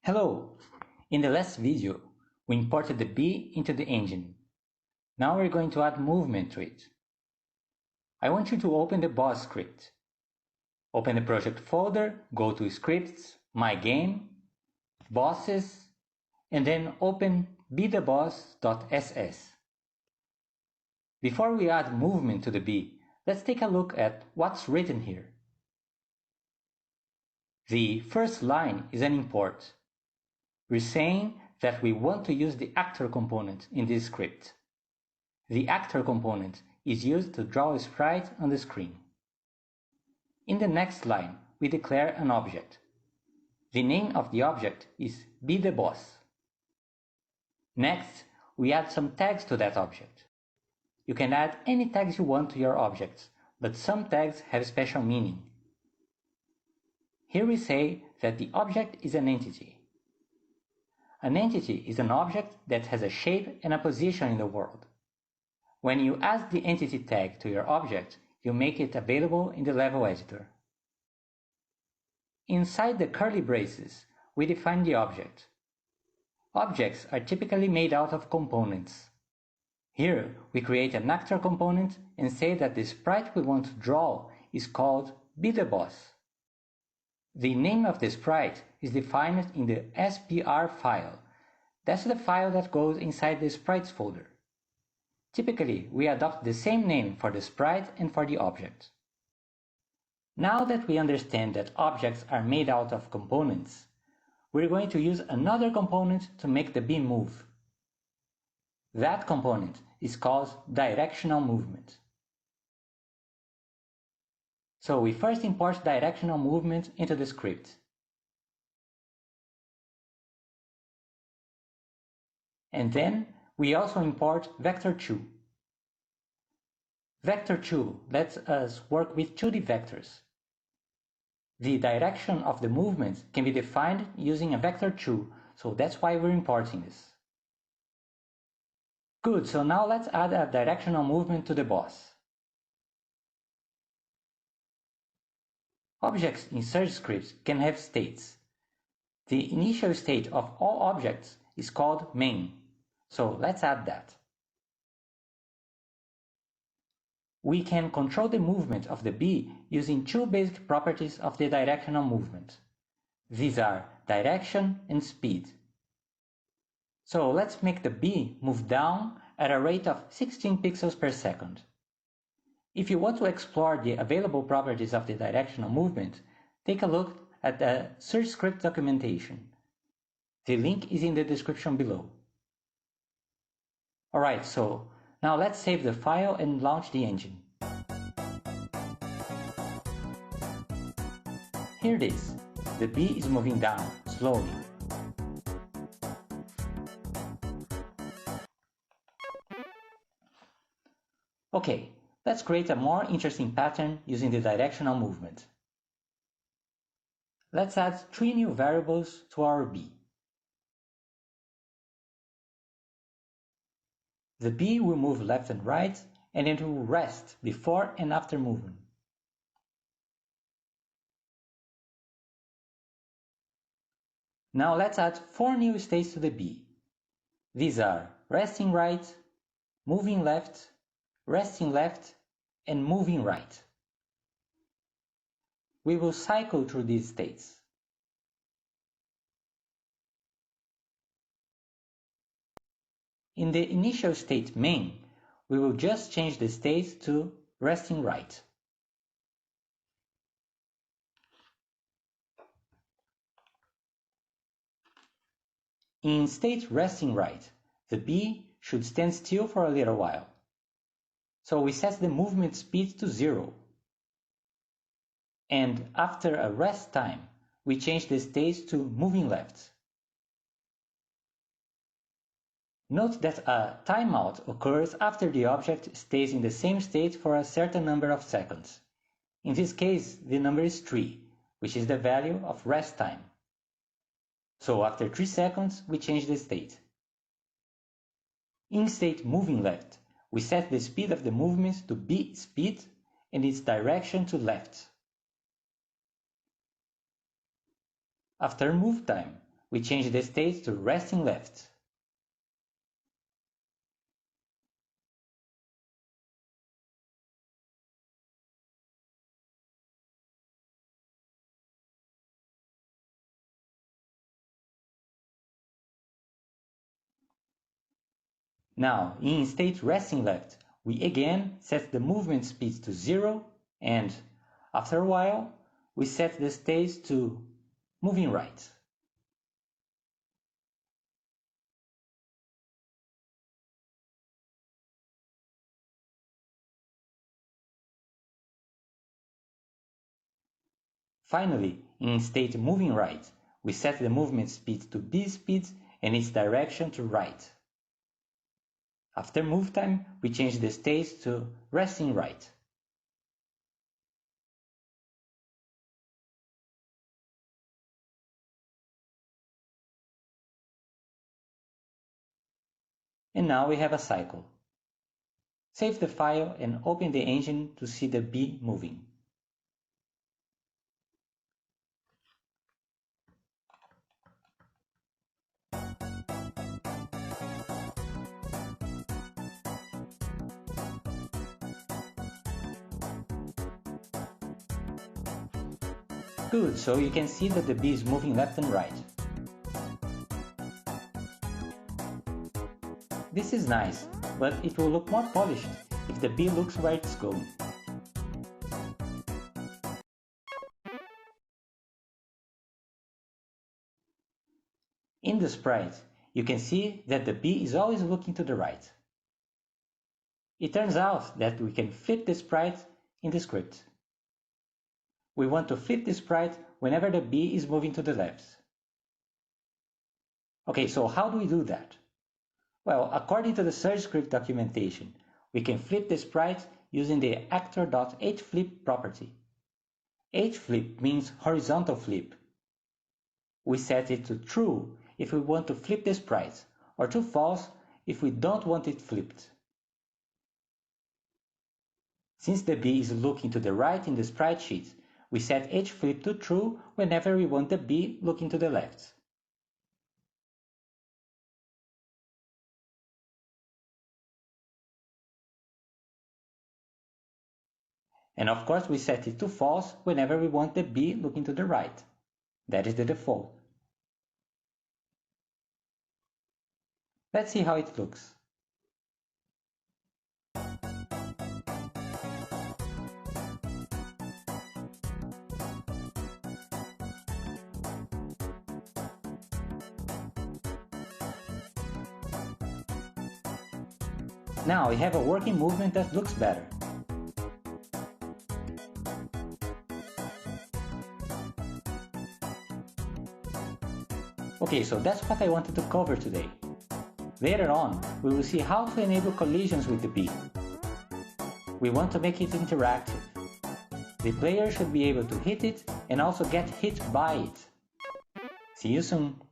Hello! In the last video, we imported the bee into the engine. Now we're going to add movement to it. I want you to open the boss script. Open the project folder, go to Scripts, My Game, Bosses, and then open betheboss.ss. Before we add movement to the bee, let's take a look at what's written here. The first line is an import. We're saying that we want to use the actor component in this script. The actor component is used to draw a sprite on the screen. In the next line, we declare an object. The name of the object is BeTheBoss. Next, we add some tags to that object. You can add any tags you want to your objects, but some tags have special meaning. Here we say that the object is an entity. An entity is an object that has a shape and a position in the world. When you add the entity tag to your object, you make it available in the level editor. Inside the curly braces, we define the object. Objects are typically made out of components. Here, we create an actor component and say that the sprite we want to draw is called BeTheBoss. The name of the sprite is defined in the SPR file. That's the file that goes inside the sprites folder. Typically, we adopt the same name for the sprite and for the object. Now that we understand that objects are made out of components, we're going to use another component to make the bee move. That component is called directional movement. So we first import directional movement into the script. And then we also import vector2. Vector2 lets us work with 2D vectors. The direction of the movement can be defined using a vector2, so that's why we're importing this. Good, so now let's add a directional movement to the boss. Objects in Surge scripts can have states. The initial state of all objects is called main, so let's add that. We can control the movement of the bee using two basic properties of the directional movement. These are direction and speed. So let's make the bee move down at a rate of 16 pixels per second. If you want to explore the available properties of the directional movement, take a look at the Surge script documentation. The link is in the description below. Alright, so now let's save the file and launch the engine. Here it is. The bee is moving down, slowly. Okay, let's create a more interesting pattern using the directional movement. Let's add 3 new variables to our bee. The bee will move left and right, and it will rest before and after movement. Now let's add 4 new states to the bee. These are resting right, moving left, resting left, and moving right. We will cycle through these states. In the initial state main, we will just change the states to resting right. In state resting right, the bee should stand still for a little while. So we set the movement speed to 0. And after a rest time, we change the states to moving left. Note that a timeout occurs after the object stays in the same state for a certain number of seconds. In this case, the number is 3, which is the value of rest time. So after 3 seconds, we change the state. In state moving left, we set the speed of the movement to b speed and its direction to left. After move time, we change the state to resting left. Now, in state resting left, we again set the movement speed to 0 and, after a while, we set the state to moving right. Finally, in state moving right, we set the movement speed to B speed and its direction to right. After move time, we change the state to resting right. And now we have a cycle. Save the file and open the engine to see the bee moving. Good, so you can see that the bee is moving left and right. This is nice, but it will look more polished if the bee looks where it's going. In the sprite, you can see that the bee is always looking to the right. It turns out that we can flip the sprite in the script. We want to flip the sprite whenever the bee is moving to the left. Okay, so how do we do that? Well, according to the Surge script documentation, we can flip the sprite using the actor.hflip property. Hflip means horizontal flip. We set it to true if we want to flip the sprite, or to false if we don't want it flipped. Since the bee is looking to the right in the sprite sheet, we set hflip to true whenever we want the bee looking to the left. And of course we set it to false whenever we want the bee looking to the right. That is the default. Let's see how it looks. Now we have a working movement that looks better. Okay, so that's what I wanted to cover today. Later on, we will see how to enable collisions with the bee. We want to make it interactive. The player should be able to hit it and also get hit by it. See you soon!